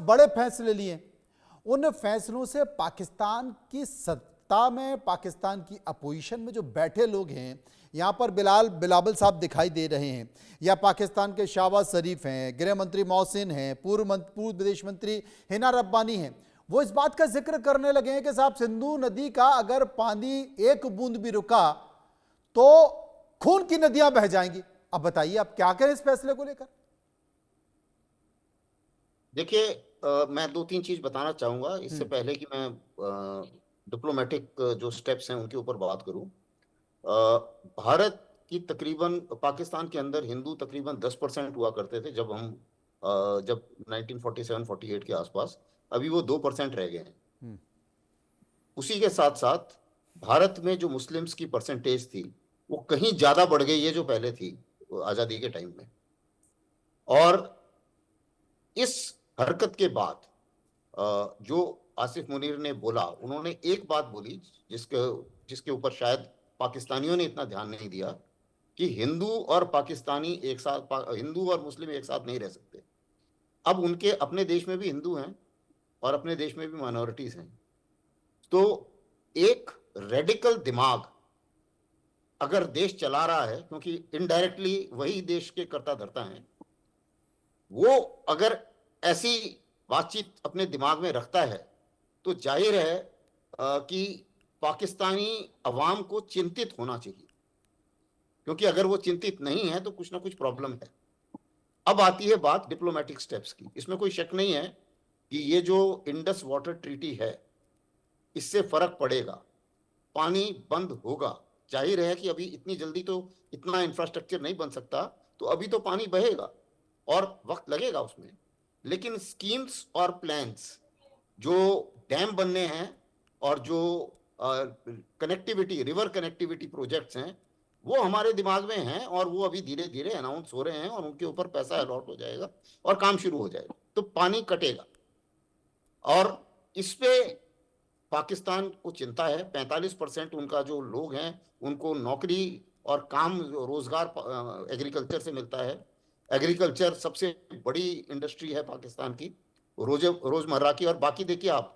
बड़े फैसले लिए, उन फैसलों से पाकिस्तान की सत्ता में, पाकिस्तान की अपोजिशन में जो बैठे लोग हैं, यहाँ पर बिलावल साहब दिखाई दे रहे हैं, या पाकिस्तान के शहबाज शरीफ हैं, गृह मंत्री मोहसिन हैं, पूर्व विदेश मंत्री हिना रब्बानी हैं, वो इस बात का जिक्र करने लगे हैं कि साहब सिंधु नदी का अगर पानी एक बूंद भी रुका तो खून की नदियां बह जाएंगी। अब बताइए आप क्या करें इस फैसले को लेकर। देखिए, मैं दो तीन चीज बताना चाहूंगा इससे पहले कि मैं डिप्लोमेटिक जो स्टेप्स हैं उनके ऊपर बात करूं। भारत की तकरीबन पाकिस्तान के अंदर हिंदू तकरीबन 10% हुआ करते थे जब 1947-48 के आसपास। अभी वो 2% रह गए हैं। उसी के साथ साथ भारत में जो मुस्लिम्स की परसेंटेज थी वो कहीं ज्यादा बढ़ गई है जो पहले थी आजादी के टाइम में। और इस हरकत के बाद जो आसिफ मुनीर ने बोला, उन्होंने एक बात बोली जिसके ऊपर शायद पाकिस्तानियों ने इतना ध्यान नहीं दिया कि हिंदू और पाकिस्तानी एक साथ, हिंदू और मुस्लिम एक साथ नहीं रह सकते। अब उनके अपने देश में भी हिंदू हैं और अपने देश में भी माइनॉरिटीज हैं। तो एक रेडिकल दिमाग अगर देश चला रहा है, क्योंकि इनडायरेक्टली वही देश के कर्ता धर्ता हैं, वो अगर ऐसी बातचीत अपने दिमाग में रखता है तो जाहिर है कि पाकिस्तानी अवाम को चिंतित होना चाहिए, क्योंकि अगर वो चिंतित नहीं है तो कुछ ना कुछ प्रॉब्लम है। अब आती है बात डिप्लोमेटिक स्टेप्स की। इसमें कोई शक नहीं है कि ये जो इंडस वाटर ट्रीटी है इससे फर्क पड़ेगा, पानी बंद होगा। जाहिर है कि अभी इतनी जल्दी तो इतना इंफ्रास्ट्रक्चर नहीं बन सकता, तो अभी तो पानी बहेगा और वक्त लगेगा उसमें। लेकिन स्कीम्स और प्लान्स, जो डैम बनने हैं और जो कनेक्टिविटी, रिवर कनेक्टिविटी प्रोजेक्ट्स हैं, वो हमारे दिमाग में हैं और वो अभी धीरे धीरे अनाउंस हो रहे हैं और उनके ऊपर पैसा अलॉट हो जाएगा और काम शुरू हो जाएगा, तो पानी कटेगा। और इस पे पाकिस्तान को चिंता है। 45% उनका जो लोग हैं उनको नौकरी और काम रोजगार एग्रीकल्चर से मिलता है। एग्रीकल्चर सबसे बड़ी इंडस्ट्री है पाकिस्तान की रोजमर्रा की। और बाकी देखिए आप,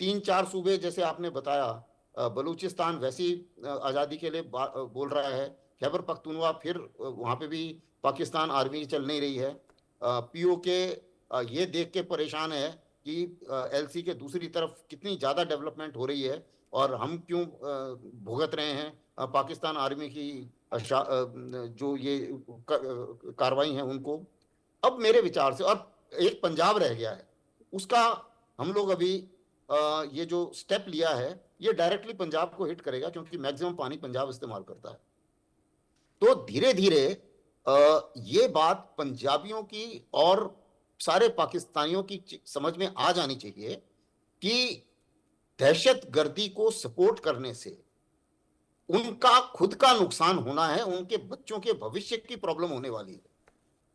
3-4 सूबे जैसे आपने बताया, बलूचिस्तान वैसी आज़ादी के लिए बोल रहा है, खैबर पख्तूनवा फिर वहाँ पे भी पाकिस्तान आर्मी चल नहीं रही है। पीओके ये देख के परेशान है कि एलसी के दूसरी तरफ कितनी ज़्यादा डेवलपमेंट हो रही है और हम क्यों भुगत रहे हैं पाकिस्तान आर्मी की जो ये कार्रवाई है उनको। अब मेरे विचार से, और एक पंजाब रह गया है, उसका हम लोग अभी ये जो स्टेप लिया है ये डायरेक्टली पंजाब को हिट करेगा, क्योंकि मैक्सिमम पानी पंजाब इस्तेमाल करता है। तो धीरे धीरे ये बात पंजाबियों की और सारे पाकिस्तानियों की समझ में आ जानी चाहिए कि दहशतगर्दी को सपोर्ट करने से उनका खुद का नुकसान होना है, उनके बच्चों के भविष्य की प्रॉब्लम होने वाली है।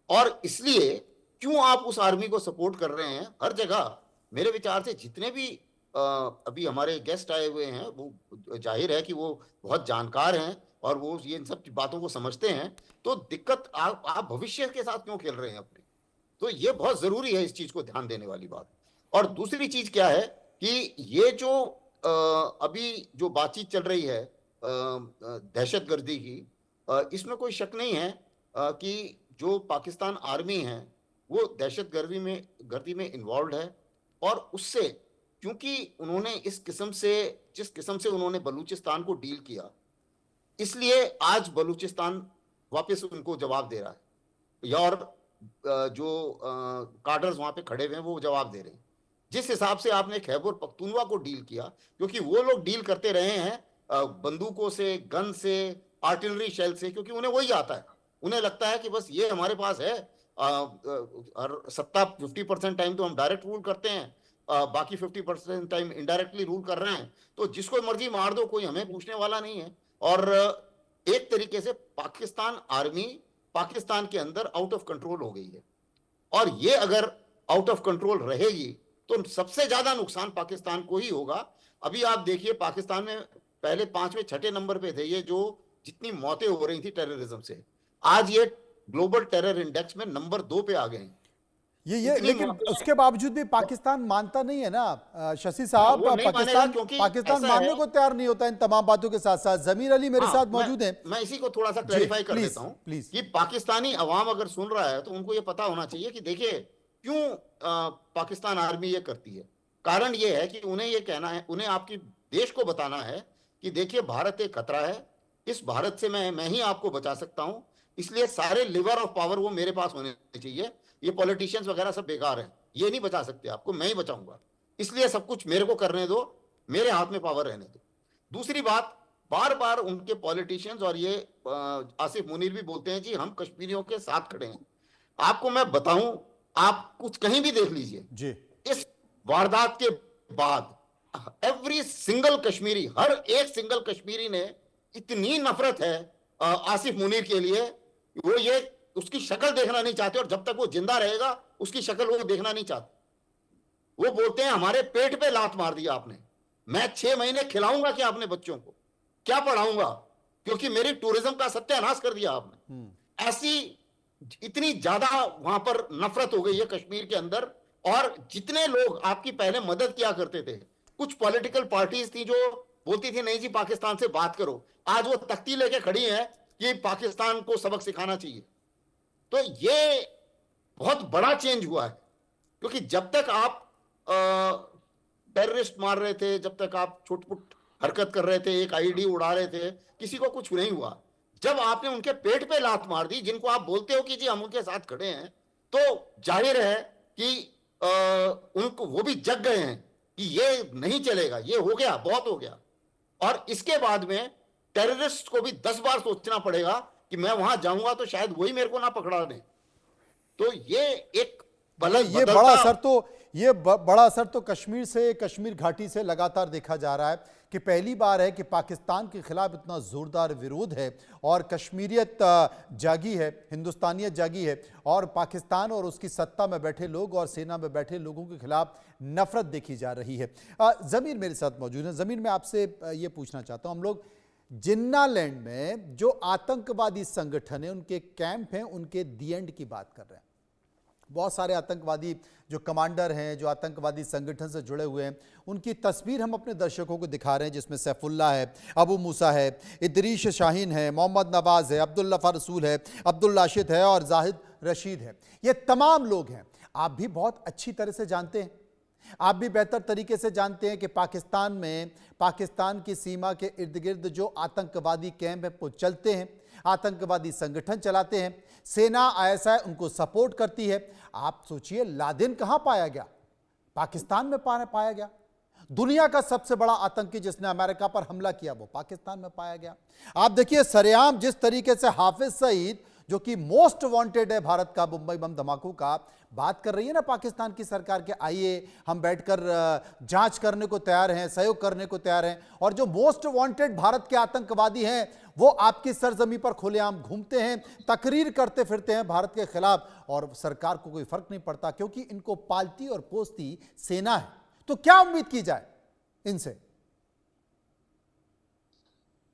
और इसलिए क्यों आप उस आर्मी को सपोर्ट कर रहे हैं हर जगह? मेरे विचार से जितने भी अभी हमारे गेस्ट आए हुए हैं वो जाहिर है कि वो बहुत जानकार हैं और वो ये इन सब बातों को समझते हैं। तो दिक्कत आप भविष्य के साथ क्यों खेल रहे हैं अपने? तो ये बहुत जरूरी है इस चीज को ध्यान देने वाली बात। और दूसरी चीज क्या है कि ये जो अभी जो बातचीत चल रही है दहशतगर्दी की, इसमें कोई शक नहीं है कि जो पाकिस्तान आर्मी है वो दहशतगर्दी में इन्वॉल्व है। और उससे, क्योंकि उन्होंने जिस किस्म से उन्होंने बलूचिस्तान को डील किया, इसलिए आज बलूचिस्तान वापस उनको जवाब दे रहा है, और जो कार्डर्स वहां पे खड़े हुए हैं वो जवाब दे रहे हैं। जिस हिसाब से आपने खैबर पख्तूनवा को डील किया, क्योंकि वो लोग डील करते रहे हैं बंदूकों से, गन से, आर्टिलरी शेल से, क्योंकि उन्हें वही आता है। उन्हें लगता है कि बस ये हमारे पास है, सत्ता 50% टाइम तो हम डायरेक्ट रूल करते हैं, बाकी 50% टाइम इनडायरेक्टली रूल कर रहे हैं, तो जिसको मर्जी मार दो, कोई हमें पूछने वाला नहीं है। और एक तरीके से पाकिस्तान आर्मी पाकिस्तान के अंदर आउट ऑफ कंट्रोल हो गई है। और ये अगर आउट ऑफ कंट्रोल रहेगी तो सबसे ज्यादा नुकसान पाकिस्तान को ही होगा। अभी आप देखिए, पाकिस्तान में पहले 5वें-6ठे नंबर पे थे ये जो जितनी मौतें हो रही थी टेररिज्म से, आज ये ग्लोबल टेरर इंडेक्स में नंबर 2 पे आ गए हैं। ये इतनी लेकिन मौतें। उसके बावजूद भी पाकिस्तान मानता नहीं है ना शशि हाँ, साहब। वो नहीं मानेगा पाकिस्तान क्योंकि पाकिस्तान ऐसा मानने है। को तैयार नहीं होता इन तमाम बातों के साथ साथ। जमीर अली मेरे साथ हाँ, मौजूद हैं। मैं इसी को थोड़ा सा जी क्लैरिफाई कर प्लीज देता हूं प्लीज। कि पाकिस्तानी अवाम अगर सुन रहा है तो उनको ये पता होना चाहिए कि देखिए क्यों पाकिस्तान आर्मी ये करती है। कारण ये है कि उन्हें ये कहना है, उन्हें आपकी देश को बताना है कि देखिए भारत एक खतरा है, इस भारत से मैं ही आपको बचा सकता हूं, इसलिए सारे लिवर ऑफ पावर वो मेरे पास होने चाहिए। ये पॉलिटिशियंस वगैरह सब बेकार है, ये नहीं बचा सकते आपको, मैं ही बचाऊंगा, इसलिए सब कुछ मेरे को करने दो, मेरे हाथ में पावर रहने दो। दूसरी बात, बार बार उनके पॉलिटिशियंस और ये आसिफ मुनीर भी बोलते हैं जी हम कश्मीरियों के साथ खड़े हैं। आपको मैं बताऊं, आप कुछ कहीं भी देख लीजिए, जी इस वारदात के बाद एवरी सिंगल कश्मीरी, हर एक सिंगल कश्मीरी ने इतनी नफरत है आसिफ मुनीर के लिए, वो ये उसकी शक्ल देखना नहीं चाहते, और जब तक वो जिंदा रहेगा उसकी शक्ल वो देखना नहीं चाहते। वो बोलते हैं हमारे पेट पे लात मार दिया आपने, मैं 6 महीने खिलाऊंगा क्या अपने बच्चों को, क्या पढ़ाऊंगा, क्योंकि मेरी टूरिज्म का सत्यानाश कर दिया आपने। ऐसी इतनी ज्यादा वहां पर नफरत हो गई है कश्मीर के अंदर। और जितने लोग आपकी पहले मदद किया करते थे, कुछ पॉलिटिकल पार्टीज थी जो बोलती थी नहीं जी पाकिस्तान से बात करो, आज वो तख्ती लेके खड़ी है कि पाकिस्तान को सबक सिखाना चाहिए। तो ये बहुत बड़ा चेंज हुआ है, क्योंकि जब तक आप टेररिस्ट मार रहे थे, जब तक आप छुटपुट हरकत कर रहे थे, एक आईडी उड़ा रहे थे, किसी को कुछ नहीं हुआ। जब आपने उनके पेट पे लात मार दी, जिनको आप बोलते हो कि जी हम उनके साथ खड़े हैं, तो जाहिर है कि उनको वो भी जग गए हैं कि ये नहीं चलेगा, ये हो गया, बहुत हो गया। और इसके बाद में टेररिस्ट को भी 10 बार सोचना पड़ेगा कि मैं वहां जाऊंगा तो शायद वही मेरे को ना पकड़ा दे। तो ये एक पलट ये बड़ा बदलता। असर तो बड़ा असर तो कश्मीर से, कश्मीर घाटी से लगातार देखा जा रहा है कि पहली बार है कि पाकिस्तान के खिलाफ इतना जोरदार विरोध है और कश्मीरियत जागी है, हिंदुस्तानियत जागी है, और पाकिस्तान और उसकी सत्ता में बैठे लोग और सेना में बैठे लोगों के खिलाफ नफरत देखी जा रही है। ज़मीर मेरे साथ मौजूद है। ज़मीर, मैं आपसे ये पूछना चाहता हूँ, हम लोग जिन्नालैंड में जो आतंकवादी संगठन है, उनके कैंप हैं, उनके दी एंड की बात कर रहे हैं। बहुत सारे आतंकवादी जो कमांडर हैं, जो आतंकवादी संगठन से जुड़े हुए हैं, उनकी तस्वीर हम अपने दर्शकों को दिखा रहे हैं, जिसमें सैफुल्ला है, अबू मूसा है, इदरीश शाहीन है, मोहम्मद नवाज है, अब्दुल लफा रसूल है, अब्दुल राशिद है और जाहिद रशीद है। ये तमाम लोग हैं। आप भी बहुत अच्छी तरह से जानते हैं, आप भी बेहतर तरीके से जानते हैं कि पाकिस्तान में, पाकिस्तान की सीमा के इर्द गिर्द जो आतंकवादी कैंप है वो चलते हैं, आतंकवादी संगठन चलाते हैं, सेना आईएसआई उनको सपोर्ट करती है। आप सोचिए लादेन कहां पाया गया? पाकिस्तान में पाया गया। दुनिया का सबसे बड़ा आतंकी जिसने अमेरिका पर हमला किया वो पाकिस्तान में पाया गया। आप देखिए सरेआम जिस तरीके से हाफिज सईद, जो कि मोस्ट वांटेड है भारत का मुंबई बम धमाकों का, बात कर रही है ना पाकिस्तान की सरकार के आइए हम बैठकर जांच करने को तैयार हैं, सहयोग करने को तैयार हैं, और जो मोस्ट वांटेड भारत के आतंकवादी हैं वो आपकी सरजमी पर खुलेआम घूमते हैं, तकरीर करते फिरते हैं भारत के खिलाफ, और सरकार को कोई फर्क नहीं पड़ता क्योंकि इनको पालती और पोसती सेना है। तो क्या उम्मीद की जाए इनसे?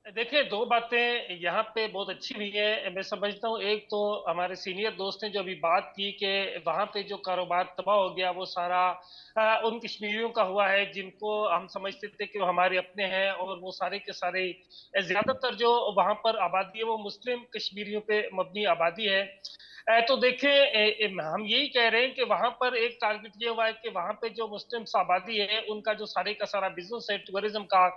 देखिए, दो बातें यहाँ पे बहुत अच्छी भी है, मैं समझता हूँ। एक तो हमारे सीनियर दोस्त ने जो अभी बात की कि वहाँ पे जो कारोबार तबाह हो गया वो सारा उन कश्मीरियों का हुआ है जिनको हम समझते थे कि वो हमारे अपने हैं, और वो सारे के सारे ज्यादातर जो वहाँ पर आबादी है वो मुस्लिम कश्मीरियों पे मबनी आबादी है। तो देखें, हम यही कह रहे हैं कि वहां पर एक टारगेट ये हुआ है कि वहां पे जो मुस्लिम आबादी है उनका जो सारे का सारा बिजनेस है टूरिज्म का,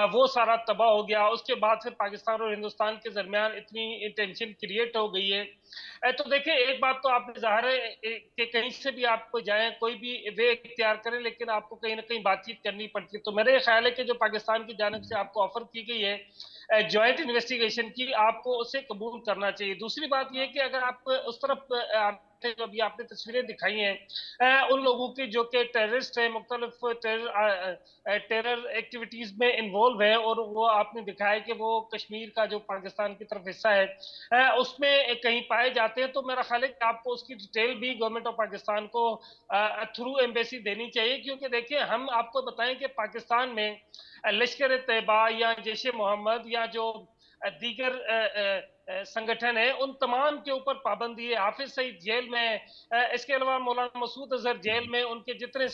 वो सारा तबाह हो गया। उसके बाद फिर पाकिस्तान और हिंदुस्तान के दरमियान इतनी टेंशन क्रिएट हो गई है। तो देखिए, एक बात तो आपने ज़ाहिर है कि कहीं से भी आपको जाएं, कोई भी वे इख्तियार करें, लेकिन आपको कहीं ना कहीं बातचीत करनी पड़ती है। तो मेरा ये ख्याल है कि जो पाकिस्तान की जानिब से आपको ऑफर की गई है जॉइंट इन्वेस्टिगेशन की, आपको उसे कबूल करना चाहिए। दूसरी बात यह कि अगर आप उस तरफ जो अभी आपने तस्वीरें दिखाई हैं उन लोगों की जो कि टेररिस्ट है, मुख्तलिफ टेरर एक्टिविटीज में इन्वॉल्व है, और वो आपने दिखाया कि वो कश्मीर का जो पाकिस्तान की तरफ हिस्सा है उसमें कहीं पाए जाते हैं, तो मेरा ख्याल है कि आपको उसकी डिटेल भी गवर्नमेंट ऑफ पाकिस्तान को थ्रू एम्बेसी देनी चाहिए। क्योंकि देखिए, हम आपको बताएं कि पाकिस्तान में लश्कर तैयबा या जैश ए मोहम्मद या जो दीगर संगठन है, उन तमाम के ऊपर पाबंदी है। हाफिज सईद जेल में, इसके अलावा मौलाना मसूद अजहर जेल में, उनके जितने